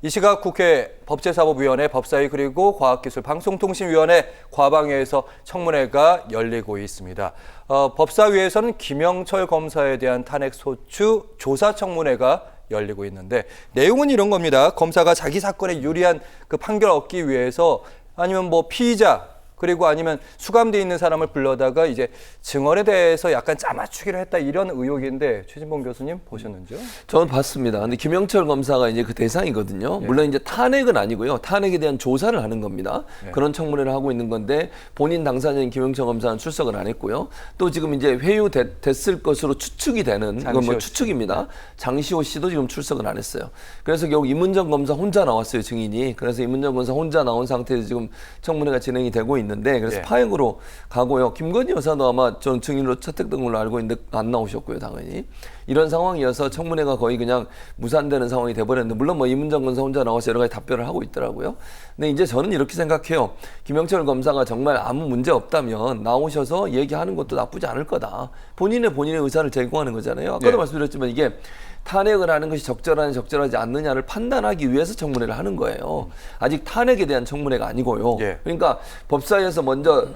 이 시각 국회 법제사법위원회, 법사위 그리고 과학기술방송통신위원회 과방위에서 청문회가 열리고 있습니다. 법사위에서는 김영철 검사에 대한 탄핵소추 조사 청문회가 열리고 있는데 내용은 이런 겁니다. 검사가 자기 사건에 유리한 그 판결 얻기 위해서 아니면 뭐 피의자 그리고 아니면 수감돼 있는 사람을 불러다가 이제 증언에 대해서 약간 짜맞추기를 했다 이런 의혹인데 최진봉 교수님 보셨는지요? 저는 봤습니다. 근데 김영철 검사가 이제 그 대상이거든요. 예. 물론 이제 탄핵은 아니고요. 탄핵에 대한 조사를 하는 겁니다. 예. 그런 청문회를 하고 있는 건데 본인 당사자인 김영철 검사는 출석을 안 했고요. 또 지금 이제 회유됐을 것으로 추측이 되는 이건 뭐 추측입니다. 장시호 씨도 지금 출석을 안 했어요. 그래서 결국 이문정 검사 혼자 나왔어요, 증인이. 그래서 이문정 검사 혼자 나온 상태에서 지금 청문회가 진행이 되고 있는데 그래서 예. 파행으로 가고요. 김건희 여사도 아마 저는 증인으로 채택된 걸로 알고 있는데 안 나오셨고요, 당연히. 이런 상황이어서 청문회가 거의 그냥 무산되는 상황이 돼버렸는데 물론 뭐 이문정 검사 혼자 나와서 여러 가지 답변을 하고 있더라고요. 근데 이제 저는 이렇게 생각해요. 김영철 검사가 정말 아무 문제 없다면 나오셔서 얘기하는 것도 나쁘지 않을 거다. 본인의 의사를 제공하는 거잖아요. 아까도 네. 말씀드렸지만 이게 탄핵을 하는 것이 적절하지 않느냐를 판단하기 위해서 청문회를 하는 거예요. 아직 탄핵에 대한 청문회가 아니고요. 예. 그러니까 법사위에서 먼저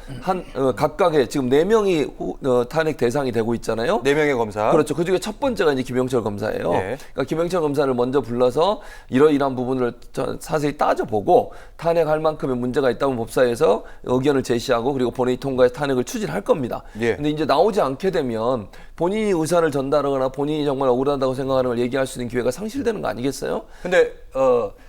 각각의 지금 4명이 탄핵 대상이 되고 있잖아요. 4명의 검사. 그렇죠. 그중에 첫 번째가 이제 김영철 검사예요. 예. 그러니까 김영철 검사를 먼저 불러서 이러이러한 부분을 자세히 따져보고 탄핵할 만큼의 문제가 있다면 법사위에서 의견을 제시하고 그리고 본회의 통과해서 탄핵을 추진할 겁니다. 예. 근데 이제 나오지 않게 되면 본인이 의사를 전달하거나 본인이 정말 억울하다고 생각하는 걸 얘기할 수 있는 기회가 상실되는 거 아니겠어요? 근데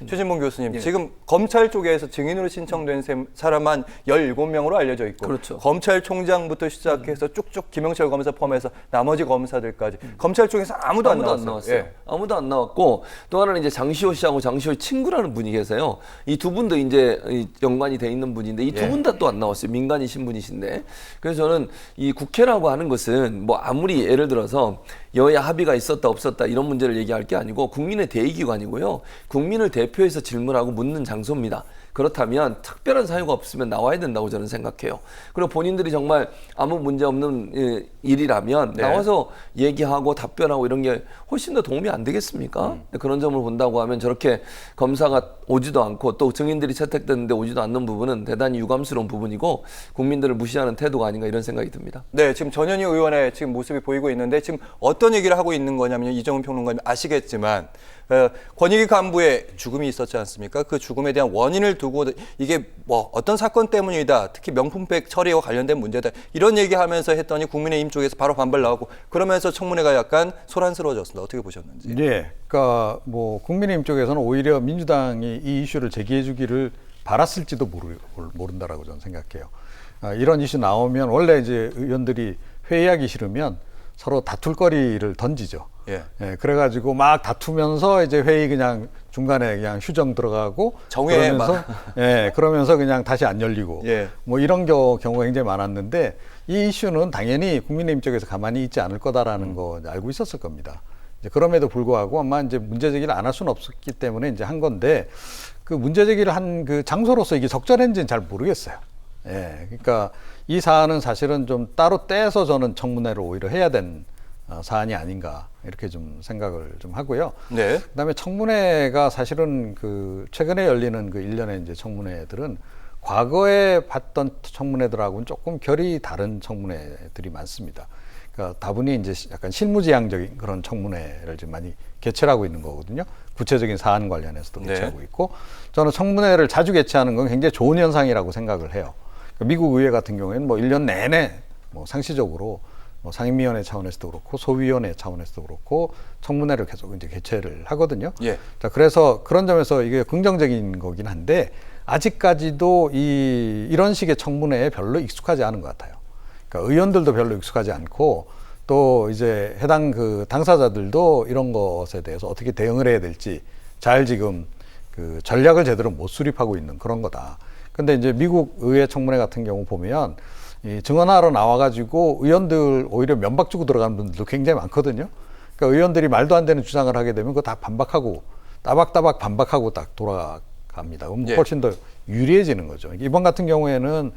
최진봉 교수님, 지금 검찰 쪽에서 증인으로 신청된 사람 한 17명으로 알려져 있고 그렇죠. 검찰총장부터 시작해서 쭉쭉 김영철 검사 포함해서 나머지 검사들까지 검찰 쪽에서 아무도 안 나왔어요. 예. 아무도 안 나왔고 또 하나는 이제 장시호 씨하고 장시호의 친구라는 분이 계세요. 이 두 분도 이제 연관이 돼 있는 분인데 이 두 분 다 또 안 나왔어요. 민간이신 분이신데. 그래서 저는 이 국회라고 하는 것은 뭐 아무리 예를 들어서 여야 합의가 있었다 없었다 이런 문제를 얘기할 게 아니고 국민의 대의기관이고요. 국민을 대표해서 질문하고 묻는 장소입니다. 그렇다면 특별한 사유가 없으면 나와야 된다고 저는 생각해요. 그리고 본인들이 정말 아무 문제 없는 일이라면 네. 나와서 얘기하고 답변하고 이런 게 훨씬 더 도움이 안 되겠습니까? 그런 점을 본다고 하면 저렇게 검사가 오지도 않고 또 증인들이 채택됐는데 오지도 않는 부분은 대단히 유감스러운 부분이고 국민들을 무시하는 태도가 아닌가 이런 생각이 듭니다. 네, 지금 전현희 의원의 지금 모습이 보이고 있는데 지금 어떤 얘기를 하고 있는 거냐면 이정훈 평론가님 아시겠지만 권익위 간부의 죽음이 있었지 않습니까? 그 죽음에 대한 원인을 두고 이게 뭐 어떤 사건 때문이다. 특히 명품백 처리와 관련된 문제다. 이런 얘기하면서 했더니 국민의힘 쪽에서 바로 반발 나오고 그러면서 청문회가 약간 소란스러워졌습니다. 어떻게 보셨는지? 네, 그러니까 뭐 국민의힘 쪽에서는 오히려 민주당이 이 이슈를 제기해주기를 바랐을지도 모른다라고 저는 생각해요. 이런 이슈 나오면 원래 이제 의원들이 회의하기 싫으면 서로 다툴 거리를 던지죠. 예. 예, 그래가지고 막 다투면서 이제 회의 그냥 중간에 그냥 휴정 들어가고 정회에 그러면서 그냥 다시 안 열리고 예. 뭐 이런 경우가 굉장히 많았는데 이 이슈는 당연히 국민의힘 쪽에서 가만히 있지 않을 거다라는 거 알고 있었을 겁니다. 이제 그럼에도 불구하고 아마 이제 문제 제기를 안 할 수는 없었기 때문에 이제 한 건데 그 문제 제기를 한 그 장소로서 이게 적절한지는 잘 모르겠어요. 예, 그러니까 이 사안은 사실은 좀 따로 떼서 저는 청문회를 오히려 해야 된 사안이 아닌가 이렇게 좀 생각을 좀 하고요. 네. 그다음에 청문회가 사실은 그 최근에 열리는 그 일련의 이제 청문회들은 과거에 봤던 청문회들하고는 조금 결이 다른 청문회들이 많습니다. 그러니까 다분히 이제 약간 실무지향적인 그런 청문회를 지금 많이 개최를 하고 있는 거거든요. 구체적인 사안 관련해서도 개최하고 네. 있고 저는 청문회를 자주 개최하는 건 굉장히 좋은 현상이라고 생각을 해요. 그러니까 미국 의회 같은 경우에는 뭐 1년 내내 뭐 상시적으로 뭐 상임위원회 차원에서도 그렇고 소위원회 차원에서도 그렇고 청문회를 계속 이제 개최를 하거든요. 예. 자, 그래서 그런 점에서 이게 긍정적인 거긴 한데 아직까지도 이런 식의 청문회에 별로 익숙하지 않은 것 같아요. 그러니까 의원들도 별로 익숙하지 않고 또 이제 해당 그 당사자들도 이런 것에 대해서 어떻게 대응을 해야 될지 잘 지금 그 전략을 제대로 못 수립하고 있는 그런 거다. 근데 이제 미국 의회 청문회 같은 경우 보면 이 증언하러 나와가지고 의원들 오히려 면박 주고 들어가는 분들도 굉장히 많거든요. 그러니까 의원들이 말도 안 되는 주장을 하게 되면 그거 다 반박하고 따박따박 반박하고 딱 돌아갑니다. 그럼 예. 훨씬 더 유리해지는 거죠. 이번 같은 경우에는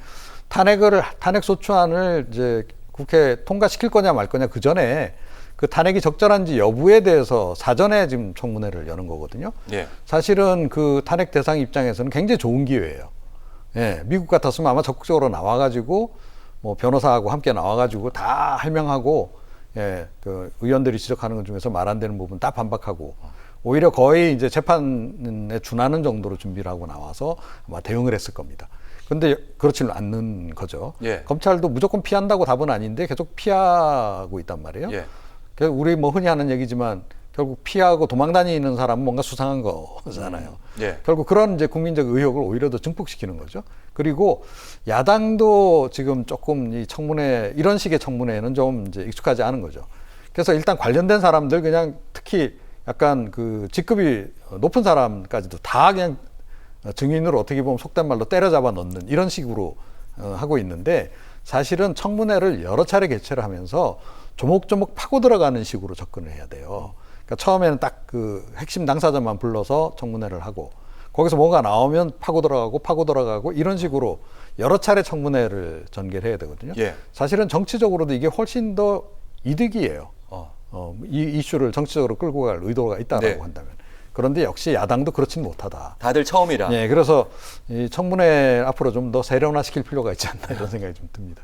탄핵소추안을 이제 국회 통과시킬 거냐 말 거냐 그 전에 그 탄핵이 적절한지 여부에 대해서 사전에 지금 청문회를 여는 거거든요. 예. 사실은 그 탄핵 대상 입장에서는 굉장히 좋은 기회예요. 예, 미국 같았으면 아마 적극적으로 나와가지고 뭐 변호사하고 함께 나와가지고 다 해명하고, 예, 그 의원들이 지적하는 것 중에서 말 안 되는 부분 다 반박하고, 오히려 거의 이제 재판에 준하는 정도로 준비를 하고 나와서 아마 대응을 했을 겁니다. 그런데 그렇지는 않는 거죠. 예. 검찰도 무조건 피한다고 답은 아닌데 계속 피하고 있단 말이에요. 예. 그래서 우리 뭐 흔히 하는 얘기지만 결국 피하고 도망다니는 사람은 뭔가 수상한 거잖아요. 예. 결국 그런 이제 국민적 의혹을 오히려 더 증폭시키는 거죠. 그리고 야당도 지금 조금 이 청문회, 이런 식의 청문회에는 좀 이제 익숙하지 않은 거죠. 그래서 일단 관련된 사람들, 그냥 특히 약간 그 직급이 높은 사람까지도 다 그냥 증인으로 어떻게 보면 속된 말로 때려잡아 넣는 이런 식으로 하고 있는데, 사실은 청문회를 여러 차례 개최를 하면서 조목조목 파고 들어가는 식으로 접근을 해야 돼요. 그러니까 처음에는 딱 그 핵심 당사자만 불러서 청문회를 하고, 거기서 뭐가 나오면 파고 들어가고 이런 식으로 여러 차례 청문회를 전개를 해야 되거든요. 예. 사실은 정치적으로도 이게 훨씬 더 이득이에요. 이 이슈를 정치적으로 끌고 갈 의도가 있다라고 네. 한다면. 그런데 역시 야당도 그렇지는 못하다. 다들 처음이라. 예, 그래서 이 청문회 앞으로 좀 더 세련화시킬 필요가 있지 않나 이런 생각이 좀 듭니다.